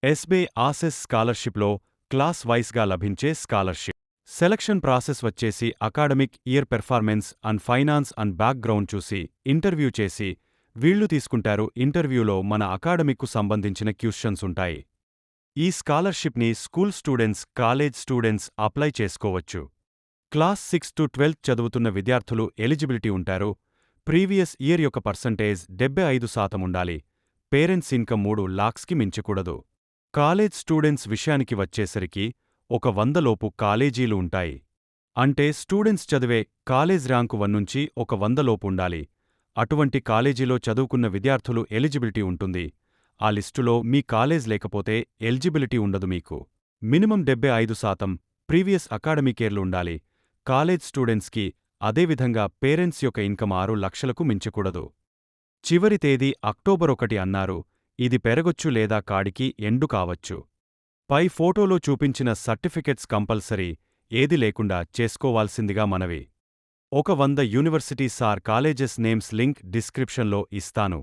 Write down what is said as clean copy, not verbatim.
SBI ఆసెస్ స్కాలర్షిప్లో class వైస్గా లభించే scholarship. Selection process వచ్చేసి academic year performance and finance and background చూసి ఇంటర్వ్యూ చేసి వీళ్లు తీసుకుంటారు. ఇంటర్వ్యూలో మన అకాడమిక్కు సంబంధించిన క్వశ్చన్స్ ఉంటాయి. ఈ స్కాలర్షిప్ని school students, college students apply చేసుకోవచ్చు. క్లాస్ 6 to 12 చదువుతున్న విద్యార్థులు ఎలిజిబిలిటీ ఉంటారు. ప్రీవియస్ ఇయర్ యొక్క పర్సంటేజ్ 75% ఉండాలి. Parents income 3 lakhsకి మించకూడదు. కాలేజ్ స్టూడెంట్స్ విషయానికి వచ్చేసరికి ఒక 100 లోపు కాలేజీలు ఉంటాయి. అంటే స్టూడెంట్స్ చదివే కాలేజ్ ర్యాంకు 1 నుంచి ఒక 100 లోపు ఉండాలి. అటువంటి కాలేజీలో చదువుకున్న విద్యార్థులు ఎలిజిబిలిటీ ఉంటుంది. ఆ లిస్టులో మీ కాలేజ్ లేకపోతే ఎలిజిబిలిటీ ఉండదు మీకు. మినిమం 75% ప్రీవియస్ అకాడమిక్ ఇయర్లు ఉండాలి. కాలేజ్ స్టూడెంట్స్కి అదేవిధంగా పేరెంట్స్ యొక్క ఇన్కమ్ 6 లక్షలకు మించకూడదు. చివరి తేదీ అక్టోబర్ 1 అన్నారు. ఇది పెరగొచ్చు లేదా కాడికి ఎండు కావచ్చు. పై ఫోటోలో చూపించిన సర్టిఫికెట్స్ కంపల్సరీ, ఏది లేకుండా చేసుకోవాల్సిందిగా మనవి. ఒక 100 universities or colleges names link డిస్క్రిప్షన్లో ఇస్తాను.